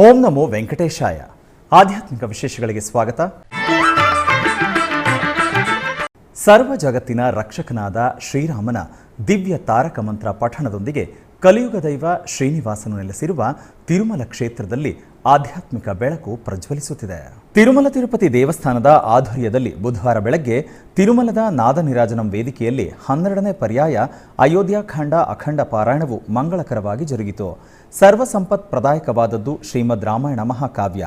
ಓಂ ನಮೋ ವೆಂಕಟೇಶಾಯ. ಆಧ್ಯಾತ್ಮಿಕ ವಿಶೇಷಗಳಿಗೆ ಸ್ವಾಗತ. ಸರ್ವ ಜಗತ್ತಿನ ರಕ್ಷಕನಾದ ಶ್ರೀರಾಮನ ದಿವ್ಯ ತಾರಕ ಮಂತ್ರ ಪಠಣದೊಂದಿಗೆ ಕಲಿಯುಗ ದೈವ ಶ್ರೀನಿವಾಸನು ನೆಲೆಸಿರುವ ತಿರುಮಲ ಕ್ಷೇತ್ರದಲ್ಲಿ ಆಧ್ಯಾತ್ಮಿಕ ಬೆಳಕು ಪ್ರಜ್ವಲಿಸುತ್ತಿದೆ. ತಿರುಮಲ ತಿರುಪತಿ ದೇವಸ್ಥಾನದ ಆಧ್ವರ್ಯದಲ್ಲಿ ಬುಧವಾರ ಬೆಳಗ್ಗೆ ತಿರುಮಲದ ನಾದ ನಿರಾಜನಂ ವೇದಿಕೆಯಲ್ಲಿ 12ನೇ ಪರ್ಯಾಯ ಅಯೋಧ್ಯಾಕಾಂಡ ಅಖಂಡ ಪಾರಾಯಣವು ಮಂಗಳಕರವಾಗಿ ಜರುಗಿತು. ಸರ್ವ ಸಂಪತ್ ಪ್ರದಾಯಕವಾದದ್ದು ಶ್ರೀಮದ್ ರಾಮಾಯಣ ಮಹಾಕಾವ್ಯ.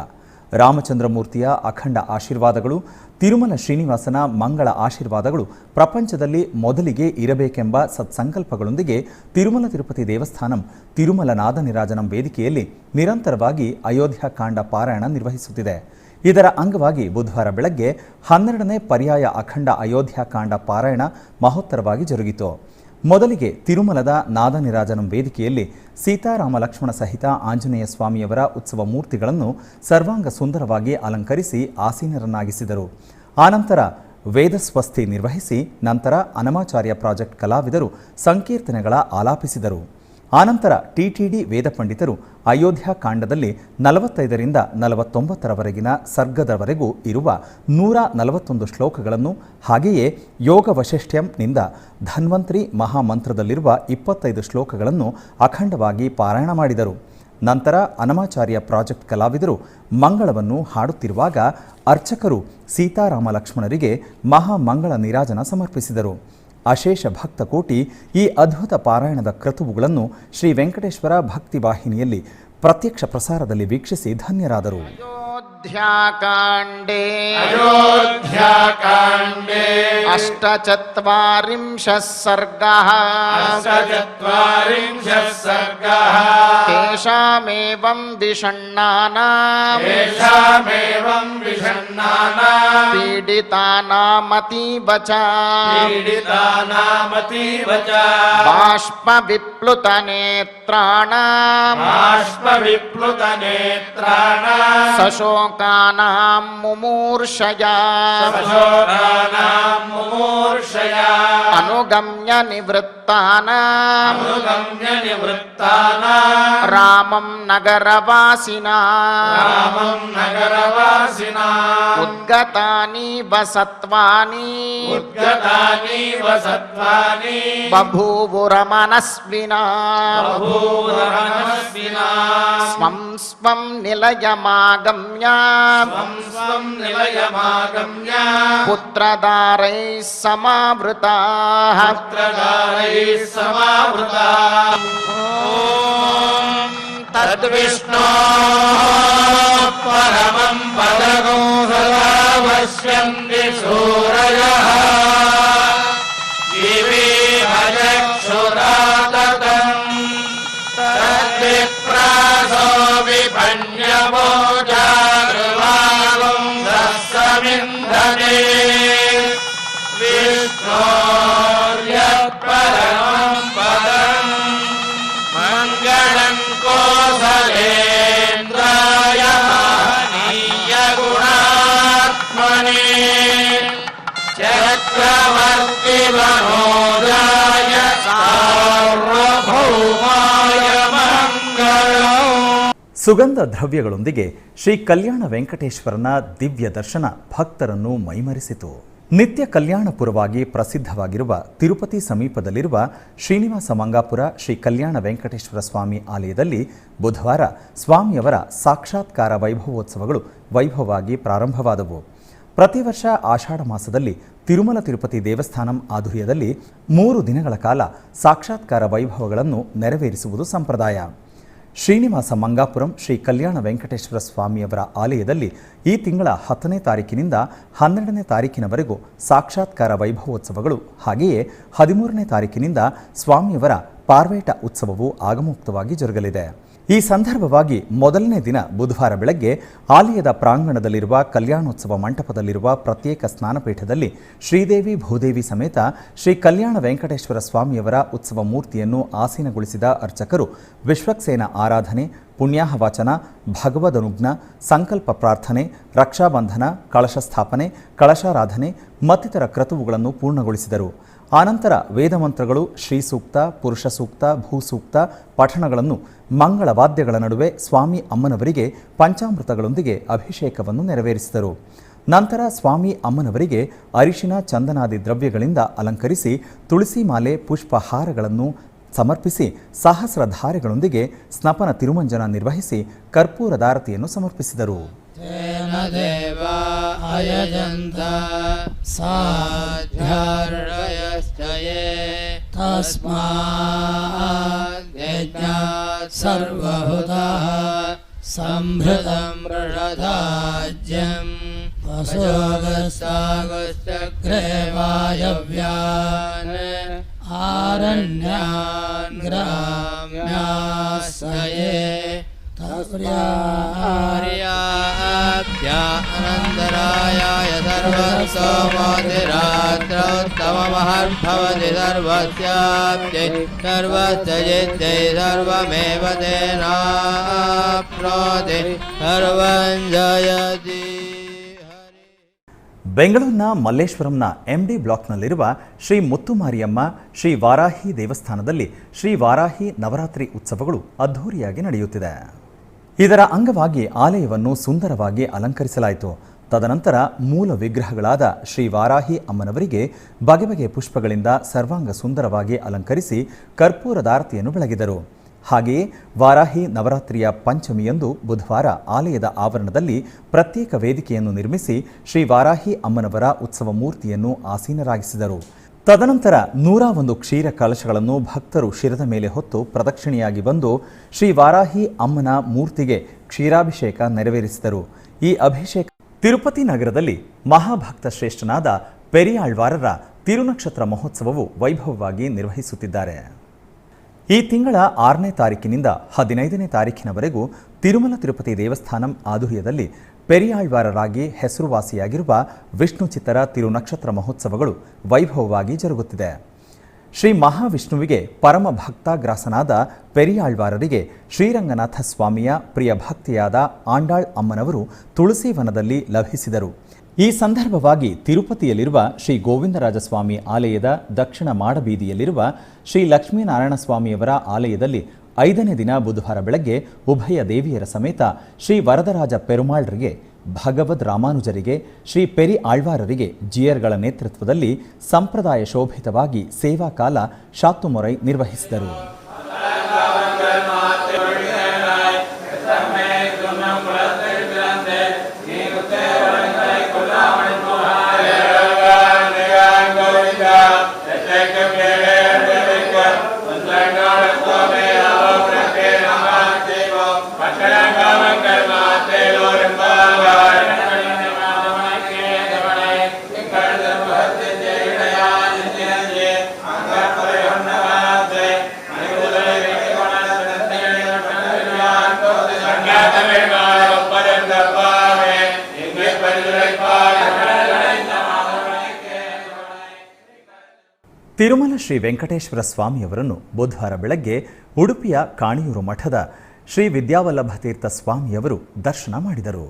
ರಾಮಚಂದ್ರಮೂರ್ತಿಯ ಅಖಂಡ ಆಶೀರ್ವಾದಗಳು, ತಿರುಮಲ ಶ್ರೀನಿವಾಸನ ಮಂಗಳ ಆಶೀರ್ವಾದಗಳು ಪ್ರಪಂಚದಲ್ಲಿ ಮೊದಲಿಗೆ ಇರಬೇಕೆಂಬ ಸತ್ಸಂಕಲ್ಪಗಳೊಂದಿಗೆ ತಿರುಮಲ ತಿರುಪತಿ ದೇವಸ್ಥಾನಂ ತಿರುಮಲ ನಾದ ನಿರಾಜನಂ ವೇದಿಕೆಯಲ್ಲಿ ನಿರಂತರವಾಗಿ ಅಯೋಧ್ಯಾಕಾಂಡ ಪಾರಾಯಣ ನಿರ್ವಹಿಸುತ್ತಿದೆ. ಇದರ ಅಂಗವಾಗಿ ಬುಧವಾರ ಬೆಳಗ್ಗೆ 12ನೇ ಪರ್ಯಾಯ ಅಖಂಡ ಅಯೋಧ್ಯಾಕಾಂಡ ಪಾರಾಯಣ ಮಹೋತ್ತರವಾಗಿ ಜರುಗಿತು. ಮೊದಲಿಗೆ ತಿರುಮಲದ ನಾದ ನಿರಾಜನಂ ವೇದಿಕೆಯಲ್ಲಿ ಸೀತಾರಾಮ ಲಕ್ಷ್ಮಣ ಸಹಿತ ಆಂಜನೇಯ ಸ್ವಾಮಿಯವರ ಉತ್ಸವ ಮೂರ್ತಿಗಳನ್ನು ಸರ್ವಾಂಗ ಸುಂದರವಾಗಿ ಅಲಂಕರಿಸಿ ಆಸೀನರನ್ನಾಗಿಸಿದರು. ಆನಂತರ ವೇದಸ್ವಸ್ತಿ ನಿರ್ವಹಿಸಿ ನಂತರ ಅನಮಾಚಾರ್ಯ ಪ್ರಾಜೆಕ್ಟ್ ಕಲಾವಿದರು ಸಂಕೀರ್ತನೆಗಳ ಆಲಾಪಿಸಿದರು. ಆನಂತರ ಟಿಟಿಡಿ ವೇದ ಪಂಡಿತರು ಅಯೋಧ್ಯಾಕಾಂಡದಲ್ಲಿ 45ರಿಂದ 49ರವರೆಗಿನ ಸರ್ಗದವರೆಗೂ ಇರುವ 141 ಶ್ಲೋಕಗಳನ್ನು, ಹಾಗೆಯೇ ಯೋಗ ವಶಿಷ್ಠ್ಯಂನಿಂದ ಧನ್ವಂತ್ರಿ ಮಹಾಮಂತ್ರದಲ್ಲಿರುವ 25 ಶ್ಲೋಕಗಳನ್ನು ಅಖಂಡವಾಗಿ ಪಾರಾಯಣ ಮಾಡಿದರು. ನಂತರ ಅನಮಾಚಾರ್ಯ ಪ್ರಾಜೆಕ್ಟ್ ಕಲಾವಿದರು ಮಂಗಳವನ್ನು ಹಾಡುತ್ತಿರುವಾಗ ಅರ್ಚಕರು ಸೀತಾರಾಮ ಲಕ್ಷ್ಮಣರಿಗೆ ಮಹಾಮಂಗಳ ನೀರಾಜನ ಸಮರ್ಪಿಸಿದರು. ಅಶೇಷ ಭಕ್ತ ಕೋಟಿ ಈ ಅದ್ಭುತ ಪಾರಾಯಣದ ಕ್ರತುವುಗಳನ್ನು ಶ್ರೀ ವೆಂಕಟೇಶ್ವರ ಭಕ್ತಿ ವಾಹಿನಿಯಲ್ಲಿ ಪ್ರತ್ಯಕ್ಷ ಪ್ರಸಾರದಲ್ಲಿ ವೀಕ್ಷಿಸಿ ಧನ್ಯರಾದರು. ಅಯೋಧ್ಯಾಕಾಂಡೇ ಅಷ್ಟಚತ್ವಾರಿಂಶಃ ಸರ್ಗಃ ತೇಷಾಮೇವಂ ವಿಷಣ್ಣಾನಾಂ ಪೀಡಿತಾನಾಮತೀವ ಚ ಬಾಷ್ಪ ವಿಪ್ಲುತ ನೇತ್ರಾಣಾಂ ಸಶೋಕಾನಾಂ ಮುಮೂರ್ಷಯಾ ಅನುಗಮ್ಯ ನಿವೃತ್ತಾನಾಂ ರಾಮಂ ನಗರವಾಸಿನಾಂ ಉದ್ಗತಾನಿ ವಸತ್ವಾನಿ ಬಭೂವುರ ಮನಸ್ವಿನಾಂ ಸ್ವಂ ಸ್ವಂ ನಿಲಯಮಾಗಮ್ಯ ಪುತ್ರದಾರೈಃ ಸಮಾವೃತಾಃ ತದ್ವಿಷ್ಣೋ ಪರಮಂ ಪದಗೋ ಸದಾ ಪಶ್ಯಂತಿ ಸೂರಯಃ ವಿವೇಹಯಕ್ಷುರಾತತಂ ತದ್ವಿಪ್ರಾಸೋ ವಿಪಣ್ಯಮೋ ಜಾಗೃವಾಗಂ ದಸ್ಸಮಿಂಧನೆ ವಿಷ್ಣೋರ್ಯತ್ಪರಮಂ ಪದಂ ಮಂಗಳಂ ಕೋಸಲೇಂದ್ರಾಯ ಮಹನೀಯ ಗುಣಾತ್ಮನೇ ಚಕ್ರವರ್ತಿ ಮನೋಜಾಯ ಸಾರ್ವಭೌಮಾಯ ಮಂಗಳಂ. ಸುಗಂಧ ದ್ರವ್ಯಗಳೊಂದಿಗೆ ಶ್ರೀ ಕಲ್ಯಾಣ ವೆಂಕಟೇಶ್ವರನ ದಿವ್ಯ ದರ್ಶನ ಭಕ್ತರನ್ನು ಮೈಮರೆಸಿತು. ನಿತ್ಯ ಕಲ್ಯಾಣಪುರವಾಗಿ ಪ್ರಸಿದ್ಧವಾಗಿರುವ ತಿರುಪತಿ ಸಮೀಪದಲ್ಲಿರುವ ಶ್ರೀನಿವಾಸ ಮಂಗಾಪುರ ಶ್ರೀ ಕಲ್ಯಾಣ ವೆಂಕಟೇಶ್ವರ ಸ್ವಾಮಿ ಆಲಯದಲ್ಲಿ ಬುಧವಾರ ಸ್ವಾಮಿಯವರ ಸಾಕ್ಷಾತ್ಕಾರ ವೈಭವೋತ್ಸವಗಳು ವೈಭವವಾಗಿ ಪ್ರಾರಂಭವಾದವು. ಪ್ರತಿ ವರ್ಷ ಆಷಾಢ ಮಾಸದಲ್ಲಿ ತಿರುಮಲ ತಿರುಪತಿ ದೇವಸ್ಥಾನಂ ಆಧ್ವರ್ಯದಲ್ಲಿ 3 ದಿನಗಳ ಕಾಲ ಸಾಕ್ಷಾತ್ಕಾರ ವೈಭವಗಳನ್ನು ನೆರವೇರಿಸುವುದು ಸಂಪ್ರದಾಯ. ಶ್ರೀನಿವಾಸ ಮಂಗಾಪುರಂ ಶ್ರೀ ಕಲ್ಯಾಣ ವೆಂಕಟೇಶ್ವರ ಸ್ವಾಮಿಯವರ ಆಲಯದಲ್ಲಿ ಈ ತಿಂಗಳ 10ನೇ ತಾರೀಕಿನಿಂದ 12ನೇ ತಾರೀಕಿನವರೆಗೂ ಸಾಕ್ಷಾತ್ಕಾರ ವೈಭವೋತ್ಸವಗಳು, ಹಾಗೆಯೇ 13ನೇ ತಾರೀಕಿನಿಂದ ಸ್ವಾಮಿಯವರ ಪಾರ್ವೇಟ ಉತ್ಸವವು ಆಗಮೋಕ್ತವಾಗಿ ಜರುಗಲಿದೆ. ಈ ಸಂದರ್ಭವಾಗಿ ಮೊದಲನೇ ದಿನ ಬುಧವಾರ ಬೆಳಗ್ಗೆ ಆಲಯದ ಪ್ರಾಂಗಣದಲ್ಲಿರುವ ಕಲ್ಯಾಣೋತ್ಸವ ಮಂಟಪದಲ್ಲಿರುವ ಪ್ರತ್ಯೇಕ ಸ್ನಾನಪೀಠದಲ್ಲಿ ಶ್ರೀದೇವಿ ಭೂದೇವಿ ಸಮೇತ ಶ್ರೀ ಕಲ್ಯಾಣ ವೆಂಕಟೇಶ್ವರ ಸ್ವಾಮಿಯವರ ಉತ್ಸವ ಮೂರ್ತಿಯನ್ನು ಆಸೀನಗೊಳಿಸಿದ ಅರ್ಚಕರು ವಿಶ್ವಕ್ಸೇನ ಆರಾಧನೆ, ಪುಣ್ಯಾಹವಾಚನ, ಭಗವದನುಜ್ಞ, ಸಂಕಲ್ಪ ಪ್ರಾರ್ಥನೆ, ರಕ್ಷಾಬಂಧನ, ಕಳಶ ಸ್ಥಾಪನೆ, ಕಳಶಾರಾಧನೆ ಮತ್ತಿತರ ಕ್ರತುವುಗಳನ್ನು ಪೂರ್ಣಗೊಳಿಸಿದರು. ಆನಂತರ ವೇದಮಂತ್ರಗಳು, ಶ್ರೀ ಸೂಕ್ತ, ಪುರುಷ ಸೂಕ್ತ, ಭೂಸೂಕ್ತ ಪಠಣಗಳನ್ನು ಮಂಗಳ ವಾದ್ಯಗಳ ನಡುವೆ ಸ್ವಾಮಿ ಅಮ್ಮನವರಿಗೆ ಪಂಚಾಮೃತಗಳೊಂದಿಗೆ ಅಭಿಷೇಕವನ್ನು ನೆರವೇರಿಸಿದರು. ನಂತರ ಸ್ವಾಮಿ ಅಮ್ಮನವರಿಗೆ ಅರಿಶಿನ, ಚಂದನಾದಿ ದ್ರವ್ಯಗಳಿಂದ ಅಲಂಕರಿಸಿ ತುಳಸಿ ಮಾಲೆ, ಪುಷ್ಪಹಾರಗಳನ್ನು ಸಮರ್ಪಿಸಿ ಸಹಸ್ರಧಾರೆಗಳೊಂದಿಗೆ ಸ್ನಪನ ತಿರುಮಂಜನ ನಿರ್ವಹಿಸಿ ಕರ್ಪೂರದಾರತಿಯನ್ನು ಸಮರ್ಪಿಸಿದರು. ತೇನ ದೇವ ಅಯಜಂತ ಸಾಧ್ಯಾರ್ಯಶ್ಚಯೇ ತಸ್ಮಾದ್ ಯಜ್ಞಾತ್ ಸರ್ವಭೂತಃ ಸಂಭೃತಂ ಮೃಷಧಾಜ್ಯಂ ವಸೋಗಸ್ತಾಗಶ್ಚಕ್ರೇ ವಾಯವ್ಯಾನ್ ಆರಣ್ಯಾನ್ ಗ್ರಾಮ್ಯಾಸಯೇ आनन्दरायाय सर्वसोमोतिरात्रोत्तममहद्भवति सर्वस्याप्त्यै सर्वस्य सर्वमेव तेनाप्नोति सर्वं जयति. ಬೆಂಗಳೂರಿನ ಮಲ್ಲೇಶ್ವರಂನ ಎಂಡಿ ಬ್ಲಾಕ್ನಲ್ಲಿರುವ ಶ್ರೀ ಮುತ್ತುಮಾರಿಯಮ್ಮ ಶ್ರೀ ವಾರಾಹಿ ದೇವಸ್ಥಾನದಲ್ಲಿ ಶ್ರೀ ವಾರಾಹಿ ನವರಾತ್ರಿ ಉತ್ಸವಗಳು ಅದ್ಧೂರಿಯಾಗಿ ನಡೆಯುತ್ತಿದೆ. ಇದರ ಅಂಗವಾಗಿ ಆಲಯವನ್ನು ಸುಂದರವಾಗಿ ಅಲಂಕರಿಸಲಾಯಿತು. ತದನಂತರ ಮೂಲ ವಿಗ್ರಹಗಳಾದ ಶ್ರೀ ವಾರಾಹಿ ಅಮ್ಮನವರಿಗೆ ಬಗೆ ಬಗೆಯ ಪುಷ್ಪಗಳಿಂದ ಸರ್ವಾಂಗ ಸುಂದರವಾಗಿ ಅಲಂಕರಿಸಿ ಕರ್ಪೂರದಾರತಿಯನ್ನು ಬೆಳಗಿದರು. ಹಾಗೆಯೇ ವಾರಾಹಿ ನವರಾತ್ರಿಯ ಪಂಚಮಿಯಂದು ಬುಧವಾರ ಆಲಯದ ಆವರಣದಲ್ಲಿ ಪ್ರತ್ಯೇಕ ವೇದಿಕೆಯನ್ನು ನಿರ್ಮಿಸಿ ಶ್ರೀ ವಾರಾಹಿ ಅಮ್ಮನವರ ಉತ್ಸವ ಮೂರ್ತಿಯನ್ನು ಆಸೀನರಾಗಿಸಿದರು. ತದನಂತರ 101 ಕ್ಷೀರ ಕಲಶಗಳನ್ನು ಭಕ್ತರು ಶಿರದ ಮೇಲೆ ಹೊತ್ತು ಪ್ರದಕ್ಷಿಣೆಯಾಗಿ ಬಂದು ಶ್ರೀ ವಾರಾಹಿ ಅಮ್ಮನ ಮೂರ್ತಿಗೆ ಕ್ಷೀರಾಭಿಷೇಕ ನೆರವೇರಿಸಿದರು. ಈ ಅಭಿಷೇಕ ತಿರುಪತಿ ನಗರದಲ್ಲಿ ಮಹಾಭಕ್ತ ಶ್ರೇಷ್ಠನಾದ ಪೆರಿಯಾಳ್ವಾರರ ತಿರುನಕ್ಷತ್ರ ಮಹೋತ್ಸವವು ವೈಭವವಾಗಿ ನಿರ್ವಹಿಸುತ್ತಿದ್ದಾರೆ. ಈ ತಿಂಗಳ 6ನೇ ತಾರೀಕಿನಿಂದ 15ನೇ ತಾರೀಕಿನವರೆಗೂ ತಿರುಮಲ ತಿರುಪತಿ ದೇವಸ್ಥಾನಂ ಆದುಹ್ಯದಲ್ಲಿ ಪೆರಿಯಾಳ್ವಾರರಾಗಿ ಹೆಸರುವಾಸಿಯಾಗಿರುವ ವಿಷ್ಣು ಚಿತ್ತರ ತಿರುನಕ್ಷತ್ರ ಮಹೋತ್ಸವಗಳು ವೈಭವವಾಗಿ ಜರುಗುತ್ತಿದೆ. ಶ್ರೀ ಮಹಾವಿಷ್ಣುವಿಗೆ ಪರಮ ಭಕ್ತಾಗ್ರಾಸನಾದ ಪೆರಿಯಾಳ್ವಾರರಿಗೆ ಶ್ರೀರಂಗನಾಥ ಸ್ವಾಮಿಯ ಪ್ರಿಯ ಭಕ್ತಿಯಾದ ಆಂಡಾಳ್ ಅಮ್ಮನವರು ತುಳಸಿ ವನದಲ್ಲಿ ಲಭಿಸಿದರು. ಈ ಸಂದರ್ಭವಾಗಿ ತಿರುಪತಿಯಲ್ಲಿರುವ ಶ್ರೀ ಗೋವಿಂದರಾಜಸ್ವಾಮಿ ಆಲಯದ ದಕ್ಷಿಣ ಮಾಡಬೀದಿಯಲ್ಲಿರುವ ಶ್ರೀ ಲಕ್ಷ್ಮೀನಾರಾಯಣ ಸ್ವಾಮಿಯವರ ಆಲಯದಲ್ಲಿ 5ನೇ ದಿನ ಬುಧವಾರ ಬೆಳಗ್ಗೆ ಉಭಯ ದೇವಿಯರ ಸಮೇತ ಶ್ರೀ ವರದರಾಜ ಪೆರುಮಾಳ್ರಿಗೆ, ಭಗವದ್ ರಾಮಾನುಜರಿಗೆ, ಶ್ರೀ ಪೆರಿ ಆಳ್ವಾರರಿಗೆ ಜಿಯರ್ಗಳ ನೇತೃತ್ವದಲ್ಲಿ ಸಂಪ್ರದಾಯ ಶೋಭಿತವಾಗಿ ಸೇವಾಕಾಲ ಶಾತುಮೊರೈ ನಿರ್ವಹಿಸಿದರು. ತಿರುಮಲ ಶ್ರೀ ವೆಂಕಟೇಶ್ವರ ಸ್ವಾಮಿಯವರನ್ನು ಬುಧವಾರ ಬೆಳಗ್ಗೆ ಉಡುಪಿಯ ಕಾಣಿಯೂರು ಮಠದ ಶ್ರೀ ವಿದ್ಯಾವಲ್ಲಭತೀರ್ಥ ಸ್ವಾಮಿಯವರು ದರ್ಶನ ಮಾಡಿದರು.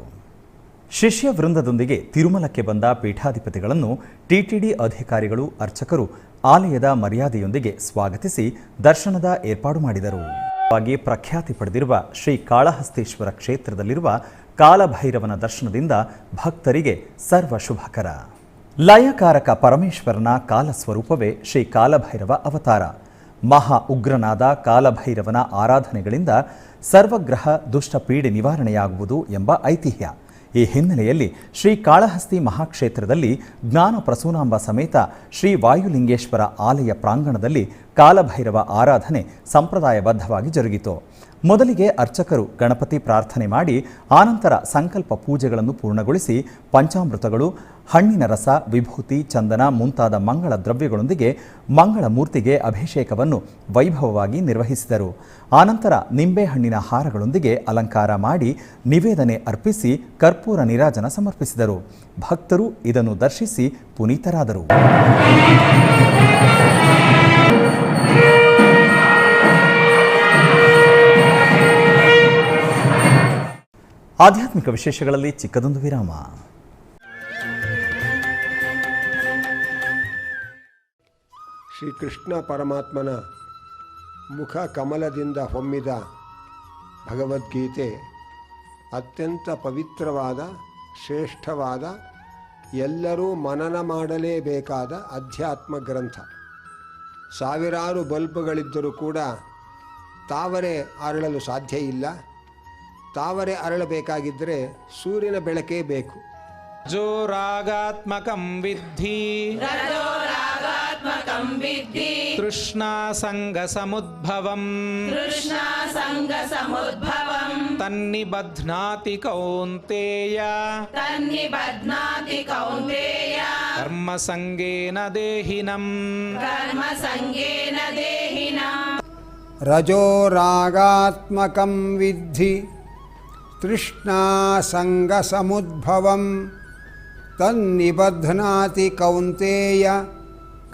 ಶಿಷ್ಯ ವೃಂದದೊಂದಿಗೆ ತಿರುಮಲಕ್ಕೆ ಬಂದ ಪೀಠಾಧಿಪತಿಗಳನ್ನು ಟಿಟಿಡಿ ಅಧಿಕಾರಿಗಳು, ಅರ್ಚಕರು ಆಲಯದ ಮರ್ಯಾದೆಯೊಂದಿಗೆ ಸ್ವಾಗತಿಸಿ ದರ್ಶನದ ಏರ್ಪಾಡು ಮಾಡಿದರು. ಪ್ರಖ್ಯಾತಿ ಪಡೆದಿರುವ ಶ್ರೀ ಕಾಳಹಸ್ತೇಶ್ವರ ಕ್ಷೇತ್ರದಲ್ಲಿರುವ ಕಾಲಭೈರವನ ದರ್ಶನದಿಂದ ಭಕ್ತರಿಗೆ ಸರ್ವ ಶುಭಕರ. ಲಯಕಾರಕ ಪರಮೇಶ್ವರನ ಕಾಲಸ್ವರೂಪವೇ ಶ್ರೀ ಕಾಲಭೈರವ ಅವತಾರ. ಮಹಾ ಉಗ್ರನಾದ ಕಾಲಭೈರವನ ಆರಾಧನೆಗಳಿಂದ ಸರ್ವಗ್ರಹ ದುಷ್ಟ ಪೀಡೆ ನಿವಾರಣೆಯಾಗುವುದು ಎಂಬ ಐತಿಹ್ಯ. ಈ ಹಿನ್ನೆಲೆಯಲ್ಲಿ ಶ್ರೀ ಕಾಳಹಸ್ತಿ ಮಹಾಕ್ಷೇತ್ರದಲ್ಲಿ ಜ್ಞಾನ ಪ್ರಸೂನಾಂಬ ಸಮೇತ ಶ್ರೀ ವಾಯುಲಿಂಗೇಶ್ವರ ಆಲಯ ಪ್ರಾಂಗಣದಲ್ಲಿ ಕಾಲಭೈರವ ಆರಾಧನೆ ಸಂಪ್ರದಾಯಬದ್ಧವಾಗಿ ಜರುಗಿತು. ಮೊದಲಿಗೆ ಅರ್ಚಕರು ಗಣಪತಿ ಪ್ರಾರ್ಥನೆ ಮಾಡಿ ಆನಂತರ ಸಂಕಲ್ಪ ಪೂಜೆಗಳನ್ನು ಪೂರ್ಣಗೊಳಿಸಿ ಪಂಚಾಮೃತಗಳು, ಹಣ್ಣಿನ ರಸ, ವಿಭೂತಿ, ಚಂದನ ಮುಂತಾದ ಮಂಗಳ ದ್ರವ್ಯಗಳೊಂದಿಗೆ ಮಂಗಳ ಮೂರ್ತಿಗೆ ಅಭಿಷೇಕವನ್ನು ವೈಭವವಾಗಿ ನಿರ್ವಹಿಸಿದರು. ಆನಂತರ ನಿಂಬೆಹಣ್ಣಿನ ಹಾರಗಳೊಂದಿಗೆ ಅಲಂಕಾರ ಮಾಡಿ ನಿವೇದನೆ ಅರ್ಪಿಸಿ ಕರ್ಪೂರ ನೀರಾಜನ ಸಮರ್ಪಿಸಿದರು. ಭಕ್ತರು ಇದನ್ನು ದರ್ಶಿಸಿ ಪುನೀತರಾದರು. ಆಧ್ಯಾತ್ಮಿಕ ವಿಶೇಷಗಳಲ್ಲಿ ಚಿಕ್ಕದೊಂದು ವಿರಾಮ. ಶ್ರೀಕೃಷ್ಣ ಪರಮಾತ್ಮನ ಮುಖ ಕಮಲದಿಂದ ಹೊಮ್ಮಿದ ಭಗವದ್ಗೀತೆ ಅತ್ಯಂತ ಪವಿತ್ರವಾದ, ಶ್ರೇಷ್ಠವಾದ, ಎಲ್ಲರೂ ಮನನ ಮಾಡಲೇಬೇಕಾದ ಅಧ್ಯಾತ್ಮ ಗ್ರಂಥ. ಸಾವಿರಾರು ಬಲ್ಬ್ಗಳಿದ್ದರೂ ಕೂಡ ತಾವರೆ ಅರಳಲು ಸಾಧ್ಯ ಇಲ್ಲ. ತಾವರೆ ಅರಳಬೇಕಾಗಿದ್ದರೆ ಸೂರ್ಯನ ಬೆಳಕೇ ಬೇಕು. ರಜೋರಾಗಾತ್ಮಕಂ ವಿದ್ಧಿ ತೃಷ್ಣಾ ಸಂಗ ಸಮುದ್ಭವಂ ತನ್ನಿಬಧ್ನಾತಿ ಕೌಂತೇಯ ಕರ್ಮ ಸಂಗೇನ ದೇಹಿನಂ. ರಜೋರಾಗಾತ್ಮಕಂ ವಿದ್ಧಿ ತೃಷ್ಣಾಸಂಗಸಮುದ್ಭವಂ ತನ್ನಿಬಧ್ನಾತಿ ಕೌಂತೇಯ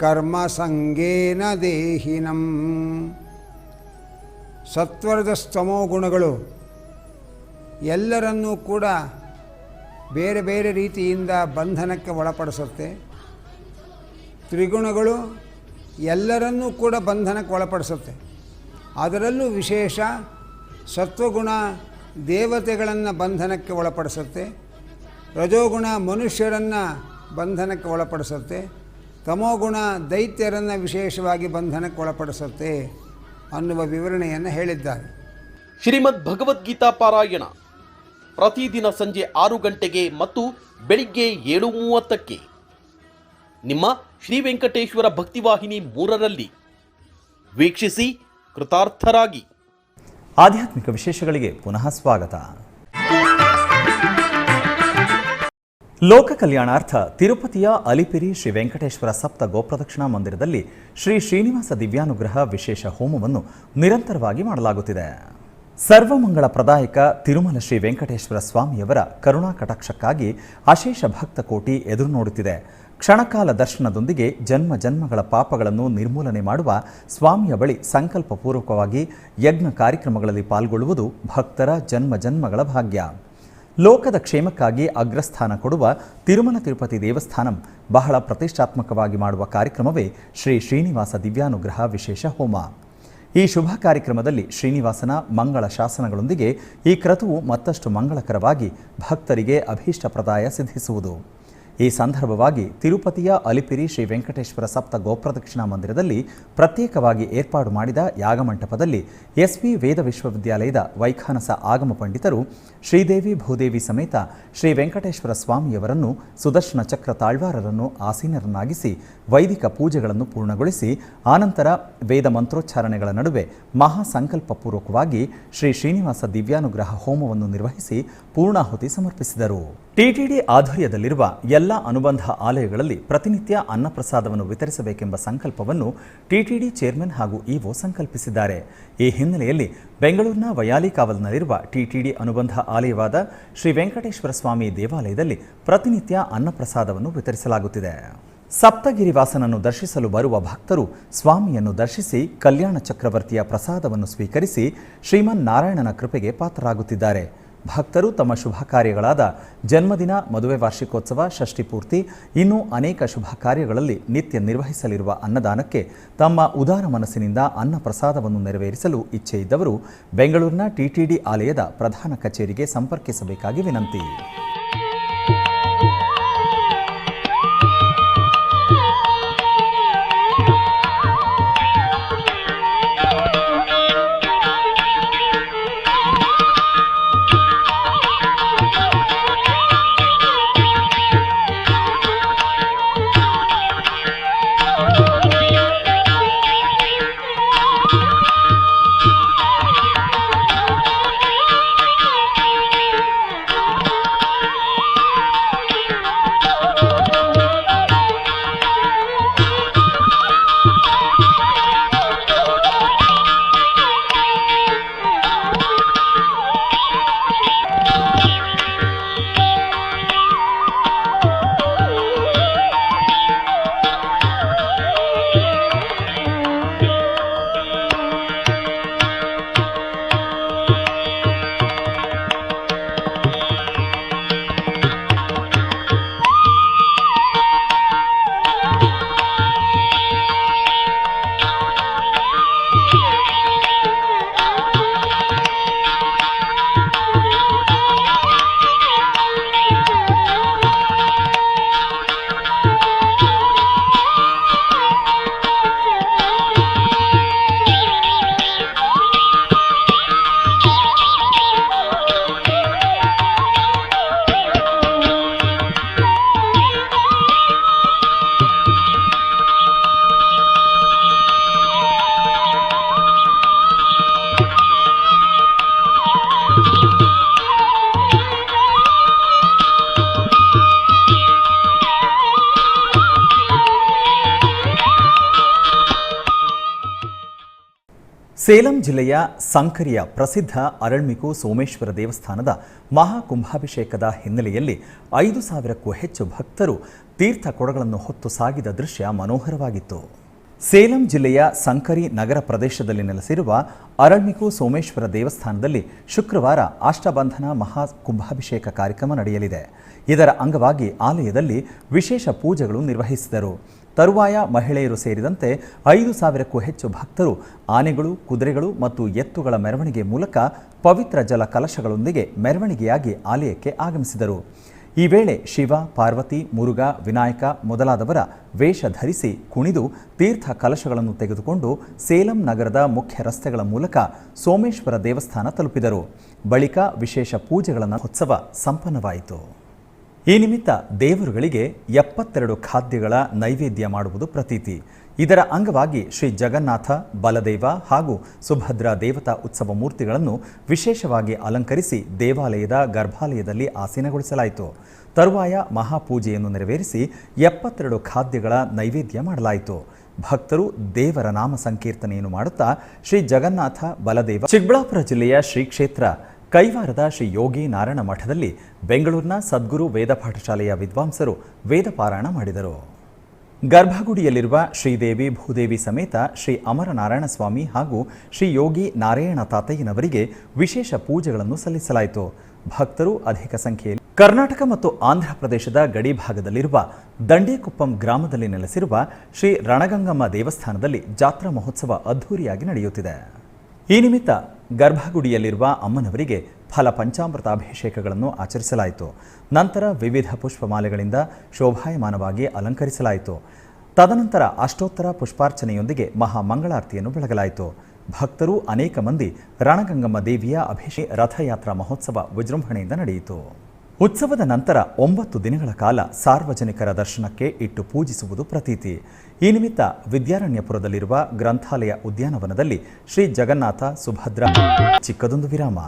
ಕರ್ಮಸಂಗೇನ ದೇಹಿನಂ. ಸತ್ವರದ ಸ್ತಮೋ ಗುಣಗಳು ಎಲ್ಲರನ್ನೂ ಕೂಡ ಬೇರೆ ಬೇರೆ ರೀತಿಯಿಂದ ಬಂಧನಕ್ಕೆ ಒಳಪಡಿಸುತ್ತೆ. ತ್ರಿಗುಣಗಳು ಎಲ್ಲರನ್ನೂ ಕೂಡ ಬಂಧನಕ್ಕೆ ಒಳಪಡಿಸುತ್ತೆ. ಅದರಲ್ಲೂ ವಿಶೇಷ ಸತ್ವಗುಣ ದೇವತೆಗಳನ್ನು ಬಂಧನಕ್ಕೆ ಒಳಪಡಿಸುತ್ತೆ. ರಜೋಗುಣ ಮನುಷ್ಯರನ್ನು ಬಂಧನಕ್ಕೆ ಒಳಪಡಿಸುತ್ತೆ. ತಮೋಗುಣ ದೈತ್ಯರನ್ನು ವಿಶೇಷವಾಗಿ ಬಂಧನಕ್ಕೆ ಒಳಪಡಿಸುತ್ತೆ ಅನ್ನುವ ವಿವರಣೆಯನ್ನು ಹೇಳಿದ್ದಾರೆ. ಶ್ರೀಮದ್ ಭಗವದ್ಗೀತಾ ಪಾರಾಯಣ ಪ್ರತಿದಿನ ಸಂಜೆ 6 ಗಂಟೆಗೆ ಮತ್ತು ಬೆಳಿಗ್ಗೆ 7:30ಕ್ಕೆ ನಿಮ್ಮ ಶ್ರೀ ವೆಂಕಟೇಶ್ವರ ಭಕ್ತಿವಾಹಿನಿ 3ರಲ್ಲಿ ವೀಕ್ಷಿಸಿ, ಕೃತಾರ್ಥರಾಗಿ. ಆಧ್ಯಾತ್ಮಿಕ ವಿಶೇಷಗಳಿಗೆ ಪುನಃ ಸ್ವಾಗತ. ಲೋಕ ಕಲ್ಯಾಣಾರ್ಥ ತಿರುಪತಿಯ ಅಲಿಪಿರಿ ಶ್ರೀ ವೆಂಕಟೇಶ್ವರ ಸಪ್ತ ಗೋಪ್ರದಕ್ಷಿಣಾ ಮಂದಿರದಲ್ಲಿ ಶ್ರೀ ಶ್ರೀನಿವಾಸ ದಿವ್ಯಾನುಗ್ರಹ ವಿಶೇಷ ಹೋಮವನ್ನು ನಿರಂತರವಾಗಿ ಮಾಡಲಾಗುತ್ತಿದೆ. ಸರ್ವಮಂಗಳ ಪ್ರದಾಯಕ ತಿರುಮಲ ಶ್ರೀ ವೆಂಕಟೇಶ್ವರ ಸ್ವಾಮಿಯವರ ಕರುಣಾ ಕಟಾಕ್ಷಕ್ಕಾಗಿ ಅಶೇಷ ಭಕ್ತ ಕೋಟಿ ಎದುರು ನೋಡುತ್ತಿದೆ. ಕ್ಷಣಕಾಲ ದರ್ಶನದೊಂದಿಗೆ ಜನ್ಮ ಜನ್ಮಗಳ ಪಾಪಗಳನ್ನು ನಿರ್ಮೂಲನೆ ಮಾಡುವ ಸ್ವಾಮಿಯ ಬಳಿ ಸಂಕಲ್ಪಪೂರ್ವಕವಾಗಿ ಯಜ್ಞ ಕಾರ್ಯಕ್ರಮಗಳಲ್ಲಿ ಪಾಲ್ಗೊಳ್ಳುವುದು ಭಕ್ತರ ಜನ್ಮ ಜನ್ಮಗಳ ಭಾಗ್ಯ. ಲೋಕದ ಕ್ಷೇಮಕ್ಕಾಗಿ ಅಗ್ರಸ್ಥಾನ ಕೊಡುವ ತಿರುಮಲ ತಿರುಪತಿ ದೇವಸ್ಥಾನಂ ಬಹಳ ಪ್ರತಿಷ್ಠಾತ್ಮಕವಾಗಿ ಮಾಡುವ ಕಾರ್ಯಕ್ರಮವೇ ಶ್ರೀ ಶ್ರೀನಿವಾಸ ದಿವ್ಯಾನುಗ್ರಹ ವಿಶೇಷ ಹೋಮ. ಈ ಶುಭ ಕಾರ್ಯಕ್ರಮದಲ್ಲಿ ಶ್ರೀನಿವಾಸನ ಮಂಗಳ ಶಾಸನಗಳೊಂದಿಗೆ ಈ ಕ್ರತುವು ಮತ್ತಷ್ಟು ಮಂಗಳಕರವಾಗಿ ಭಕ್ತರಿಗೆ ಅಭೀಷ್ಟಪ್ರದಾಯ ಸಿದ್ಧಿಸುವುದು. ಈ ಸಂದರ್ಭವಾಗಿ ತಿರುಪತಿಯ ಅಲಿಪಿರಿ ಶ್ರೀ ವೆಂಕಟೇಶ್ವರ ಸಪ್ತ ಗೋಪ್ರದಕ್ಷಿಣಾ ಮಂದಿರದಲ್ಲಿ ಪ್ರತ್ಯೇಕವಾಗಿ ಏರ್ಪಾಡು ಮಾಡಿದ ಯಾಗಮಂಟಪದಲ್ಲಿ ಎಸ್ವಿ ವೇದ ವಿಶ್ವವಿದ್ಯಾಲಯದ ವೈಖಾನಸ ಆಗಮ ಪಂಡಿತರು ಶ್ರೀದೇವಿ ಭೂದೇವಿ ಸಮೇತ ಶ್ರೀ ವೆಂಕಟೇಶ್ವರ ಸ್ವಾಮಿಯವರನ್ನು ಸುದರ್ಶನ ಚಕ್ರ ತಾಳ್ವಾರರನ್ನು ಆಸೀನರನ್ನಾಗಿಸಿ ವೈದಿಕ ಪೂಜೆಗಳನ್ನು ಪೂರ್ಣಗೊಳಿಸಿ ಆನಂತರ ವೇದ ಮಂತ್ರೋಚ್ಚಾರಣೆಗಳ ನಡುವೆ ಮಹಾಸಂಕಲ್ಪಪೂರ್ವಕವಾಗಿ ಶ್ರೀ ಶ್ರೀನಿವಾಸ ದಿವ್ಯಾನುಗ್ರಹ ಹೋಮವನ್ನು ನಿರ್ವಹಿಸಿ ಪೂರ್ಣಾಹುತಿ ಸಮರ್ಪಿಸಿದರು. ಟಿಟಿಡಿ ಆಧ್ವರ್ಯದಲ್ಲಿರುವ ಎಲ್ಲ ಅನುಬಂಧ ಆಲಯಗಳಲ್ಲಿ ಪ್ರತಿನಿತ್ಯ ಅನ್ನಪ್ರಸಾದವನ್ನು ವಿತರಿಸಬೇಕೆಂಬ ಸಂಕಲ್ಪವನ್ನು ಟಿಟಿಡಿ ಚೇರ್ಮನ್ ಹಾಗೂ ಇಒ ಸಂಕಲ್ಪಿಸಿದ್ದಾರೆ. ಈ ಹಿನ್ನೆಲೆಯಲ್ಲಿ ಬೆಂಗಳೂರಿನ ವಯಾಲಿಕಾವಲ್ನಲ್ಲಿರುವ ಟಿಟಿಡಿ ಅನುಬಂಧ ಆಲಯವಾದ ಶ್ರೀ ವೆಂಕಟೇಶ್ವರ ಸ್ವಾಮಿ ದೇವಾಲಯದಲ್ಲಿ ಪ್ರತಿನಿತ್ಯ ಅನ್ನಪ್ರಸಾದವನ್ನು ವಿತರಿಸಲಾಗುತ್ತಿದೆ. ಸಪ್ತಗಿರಿವಾಸನನ್ನು ದರ್ಶಿಸಲು ಬರುವ ಭಕ್ತರು ಸ್ವಾಮಿಯನ್ನು ದರ್ಶಿಸಿ ಕಲ್ಯಾಣ ಚಕ್ರವರ್ತಿಯ ಪ್ರಸಾದವನ್ನು ಸ್ವೀಕರಿಸಿ ಶ್ರೀಮನ್ನಾರಾಯಣನ ಕೃಪೆಗೆ ಪಾತ್ರರಾಗುತ್ತಿದ್ದಾರೆ. ಭಕ್ತರು ತಮ್ಮ ಶುಭ ಕಾರ್ಯಗಳಾದ ಜನ್ಮದಿನ, ಮದುವೆ ವಾರ್ಷಿಕೋತ್ಸವ, ಷಷ್ಠಿ ಪೂರ್ತಿ, ಇನ್ನೂ ಅನೇಕ ಶುಭ ಕಾರ್ಯಗಳಲ್ಲಿ ನಿತ್ಯ ನಿರ್ವಹಿಸಲಿರುವ ಅನ್ನದಾನಕ್ಕೆ ತಮ್ಮ ಉದಾರ ಮನಸ್ಸಿನಿಂದ ಅನ್ನ ಪ್ರಸಾದವನ್ನು ನೆರವೇರಿಸಲು ಇಚ್ಛೆ ಇದ್ದವರು ಬೆಂಗಳೂರಿನ ಟಿಟಿಡಿ ಆಲಯದ ಪ್ರಧಾನ ಕಚೇರಿಗೆ ಸಂಪರ್ಕಿಸಬೇಕಾಗಿ ವಿನಂತಿ. ಸೇಲಂ ಜಿಲ್ಲೆಯ ಸಂಕರಿಯ ಪ್ರಸಿದ್ಧ ಅರಳ್ಮಿಕು ಸೋಮೇಶ್ವರ ದೇವಸ್ಥಾನದ ಮಹಾಕುಂಭಾಭಿಷೇಕದ ಹಿನ್ನೆಲೆಯಲ್ಲಿ 5,000ಕ್ಕೂ ಹೆಚ್ಚು ಭಕ್ತರು ತೀರ್ಥ ಕೊಡಗಳನ್ನು ಹೊತ್ತು ಸಾಗಿದ ದೃಶ್ಯ ಮನೋಹರವಾಗಿತ್ತು. ಸೇಲಂ ಜಿಲ್ಲೆಯ ಸಂಕರಿ ನಗರ ಪ್ರದೇಶದಲ್ಲಿ ನೆಲೆಸಿರುವ ಅರಳ್ಮಿಕು ಸೋಮೇಶ್ವರ ದೇವಸ್ಥಾನದಲ್ಲಿ ಶುಕ್ರವಾರ ಅಷ್ಟಬಂಧನ ಮಹಾಕುಂಭಾಭಿಷೇಕ ಕಾರ್ಯಕ್ರಮ ನಡೆಯಲಿದೆ. ಇದರ ಅಂಗವಾಗಿ ಆಲಯದಲ್ಲಿ ವಿಶೇಷ ಪೂಜೆಗಳು ನಿರ್ವಹಿಸಿದರು. ತರುವಾಯ ಮಹಿಳೆಯರು ಸೇರಿದಂತೆ 5,000ಕ್ಕೂ ಹೆಚ್ಚು ಭಕ್ತರು ಆನೆಗಳು, ಕುದುರೆಗಳು ಮತ್ತು ಎತ್ತುಗಳ ಮೆರವಣಿಗೆ ಮೂಲಕ ಪವಿತ್ರ ಜಲ ಕಲಶಗಳೊಂದಿಗೆ ಮೆರವಣಿಗೆಯಾಗಿ ಆಲಯಕ್ಕೆ ಆಗಮಿಸಿದರು. ಈ ವೇಳೆ ಶಿವ, ಪಾರ್ವತಿ, ಮುರುಘ, ವಿನಾಯಕ ಮೊದಲಾದವರ ವೇಷ ಧರಿಸಿ ಕುಣಿದು ತೀರ್ಥ ಕಲಶಗಳನ್ನು ತೆಗೆದುಕೊಂಡು ಸೇಲಂ ನಗರದ ಮುಖ್ಯ ರಸ್ತೆಗಳ ಮೂಲಕ ಸೋಮೇಶ್ವರ ದೇವಸ್ಥಾನ ತಲುಪಿದರು. ಬಳಿಕ ವಿಶೇಷ ಪೂಜೆಗಳನ್ನು ಉತ್ಸವ ಸಂಪನ್ನವಾಯಿತು. ಈ ನಿಮಿತ್ತ ದೇವರುಗಳಿಗೆ 72 ಖಾದ್ಯಗಳ ನೈವೇದ್ಯ ಮಾಡುವುದು ಪ್ರತೀತಿ. ಇದರ ಅಂಗವಾಗಿ ಶ್ರೀ ಜಗನ್ನಾಥ, ಬಲದೇವ ಹಾಗೂ ಸುಭದ್ರಾ ದೇವತಾ ಉತ್ಸವ ಮೂರ್ತಿಗಳನ್ನು ವಿಶೇಷವಾಗಿ ಅಲಂಕರಿಸಿ ದೇವಾಲಯದ ಗರ್ಭಾಲಯದಲ್ಲಿ ಆಸೀನಗೊಳಿಸಲಾಯಿತು. ತರುವಾಯ ಮಹಾಪೂಜೆಯನ್ನು ನೆರವೇರಿಸಿ 72 ಖಾದ್ಯಗಳ ನೈವೇದ್ಯ ಮಾಡಲಾಯಿತು. ಭಕ್ತರು ದೇವರ ನಾಮ ಸಂಕೀರ್ತನೆಯನ್ನು ಮಾಡುತ್ತಾ ಶ್ರೀ ಜಗನ್ನಾಥ, ಬಲದೇವ. ಚಿಕ್ಕಬಳ್ಳಾಪುರ ಜಿಲ್ಲೆಯ ಶ್ರೀ ಕ್ಷೇತ್ರ ಕೈವಾರದ ಶ್ರೀ ಯೋಗಿ ನಾರಾಯಣ ಮಠದಲ್ಲಿ ಬೆಂಗಳೂರಿನ ಸದ್ಗುರು ವೇದ ಪಾಠಶಾಲೆಯ ವಿದ್ವಾಂಸರು ವೇದ ಪಾರಾಯಣ ಮಾಡಿದರು. ಗರ್ಭಗುಡಿಯಲ್ಲಿರುವ ಶ್ರೀದೇವಿ ಭೂದೇವಿ ಸಮೇತ ಶ್ರೀ ಅಮರನಾರಾಯಣ ಸ್ವಾಮಿ ಹಾಗೂ ಶ್ರೀ ಯೋಗಿ ನಾರಾಯಣ ತಾತಯ್ಯನವರಿಗೆ ವಿಶೇಷ ಪೂಜೆಗಳನ್ನು ಸಲ್ಲಿಸಲಾಯಿತು. ಭಕ್ತರು ಅಧಿಕ ಸಂಖ್ಯೆಯಲ್ಲಿ ಕರ್ನಾಟಕ ಮತ್ತು ಆಂಧ್ರ ಪ್ರದೇಶದ ಗಡಿ ಭಾಗದಲ್ಲಿರುವ ದಂಡೇಕುಪ್ಪಂ ಗ್ರಾಮದಲ್ಲಿ ನೆಲೆಸಿರುವ ಶ್ರೀ ರಣಗಂಗಮ್ಮ ದೇವಸ್ಥಾನದಲ್ಲಿ ಜಾತ್ರಾ ಮಹೋತ್ಸವ ಅದ್ಧೂರಿಯಾಗಿ ನಡೆಯುತ್ತಿದೆ. ಈ ನಿಮಿತ್ತ ಗರ್ಭಗುಡಿಯಲ್ಲಿರುವ ಅಮ್ಮನವರಿಗೆ ಫಲ ಪಂಚಾಮೃತಾಭಿಷೇಕಗಳನ್ನು ಆಚರಿಸಲಾಯಿತು. ನಂತರ ವಿವಿಧ ಪುಷ್ಪಮಾಲೆಗಳಿಂದ ಶೋಭಾಯಮಾನವಾಗಿ ಅಲಂಕರಿಸಲಾಯಿತು. ತದನಂತರ ಅಷ್ಟೋತ್ತರ ಪುಷ್ಪಾರ್ಚನೆಯೊಂದಿಗೆ ಮಹಾಮಂಗಳಾರತಿಯನ್ನು ಬೆಳಗಲಾಯಿತು. ಭಕ್ತರು ಅನೇಕ ಮಂದಿ ರಣಗಂಗಮ್ಮ ದೇವಿಯ ಅಭಿಷೇಕ ರಥಯಾತ್ರಾ ಮಹೋತ್ಸವ ವಿಜೃಂಭಣೆಯಿಂದ ನಡೆಯಿತು. ಉತ್ಸವದ ನಂತರ 9 ದಿನಗಳ ಕಾಲ ಸಾರ್ವಜನಿಕರ ದರ್ಶನಕ್ಕೆ ಇಟ್ಟು ಪೂಜಿಸುವುದು ಪ್ರತೀತಿ. ಈ ನಿಮಿತ್ತ ವಿದ್ಯಾರಣ್ಯಪುರದಲ್ಲಿರುವ ಗ್ರಂಥಾಲಯ ಉದ್ಯಾನವನದಲ್ಲಿ ಶ್ರೀ ಜಗನ್ನಾಥ, ಸುಭದ್ರಾ. ಚಿಕ್ಕದೊಂದು ವಿರಾಮ.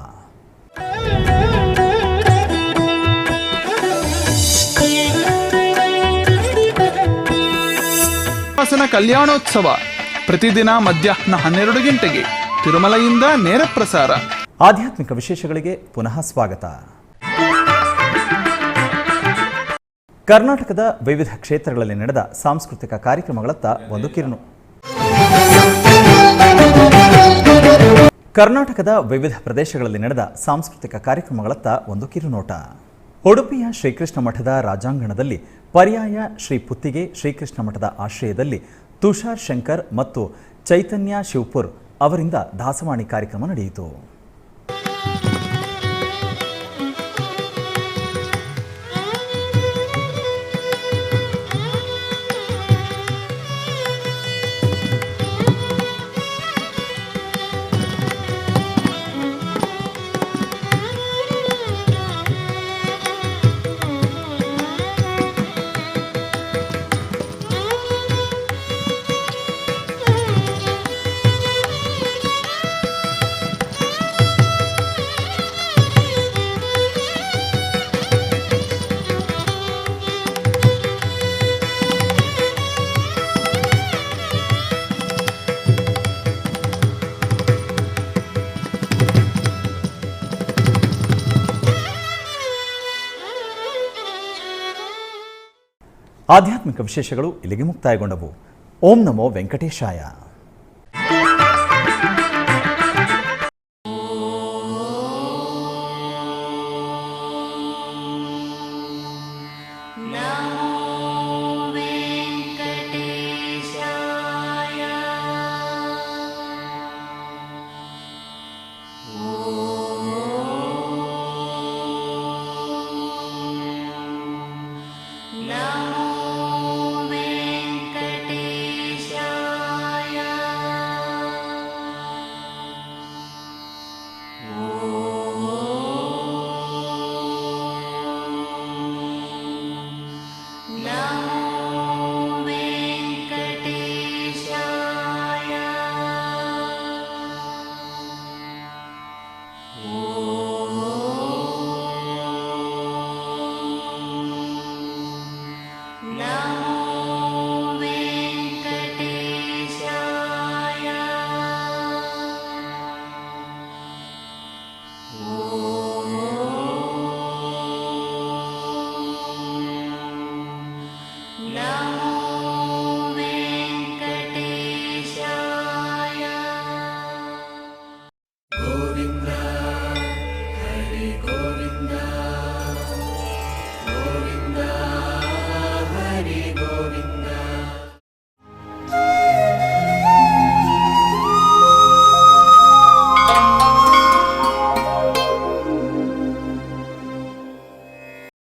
ಕಲ್ಯಾಣೋತ್ಸವ ಪ್ರತಿದಿನ ಮಧ್ಯಾಹ್ನ 12 ಗಂಟೆಗೆ ತಿರುಮಲೆಯಿಂದ ನೇರ ಪ್ರಸಾರ. ಆಧ್ಯಾತ್ಮಿಕ ವಿಶೇಷಗಳಿಗೆ ಪುನಃ ಸ್ವಾಗತ. ಕರ್ನಾಟಕದ ವಿವಿಧ ಕ್ಷೇತ್ರಗಳಲ್ಲಿ ನಡೆದ ಸಾಂಸ್ಕೃತಿಕ ಕಾರ್ಯಕ್ರಮಗಳತ್ತ ಒಂದು ಕಿರುನು. ಕರ್ನಾಟಕದ ವಿವಿಧ ಪ್ರದೇಶಗಳಲ್ಲಿ ನಡೆದ ಸಾಂಸ್ಕೃತಿಕ ಕಾರ್ಯಕ್ರಮಗಳತ್ತ ಒಂದು ಕಿರುನೋಟ. ಉಡುಪಿಯ ಶ್ರೀಕೃಷ್ಣ ಮಠದ ರಾಜಾಂಗಣದಲ್ಲಿ ಪರ್ಯಾಯ ಶ್ರೀ ಪುತ್ತಿಗೆ ಶ್ರೀಕೃಷ್ಣ ಮಠದ ಆಶ್ರಯದಲ್ಲಿ ತುಷಾರ್ ಶಂಕರ್ ಮತ್ತು ಚೈತನ್ಯ ಶಿವಪುರ್ ಅವರಿಂದ ದಾಸವಾಣಿ ಕಾರ್ಯಕ್ರಮ ನಡೆಯಿತು. ಆಧ್ಯಾತ್ಮಿಕ ವಿಶೇಷಗಳು ಇಲ್ಲಿಗೆ ಮುಕ್ತಾಯಗೊಂಡವು. ಓಂ ನಮೋ ವೆಂಕಟೇಶಾಯ.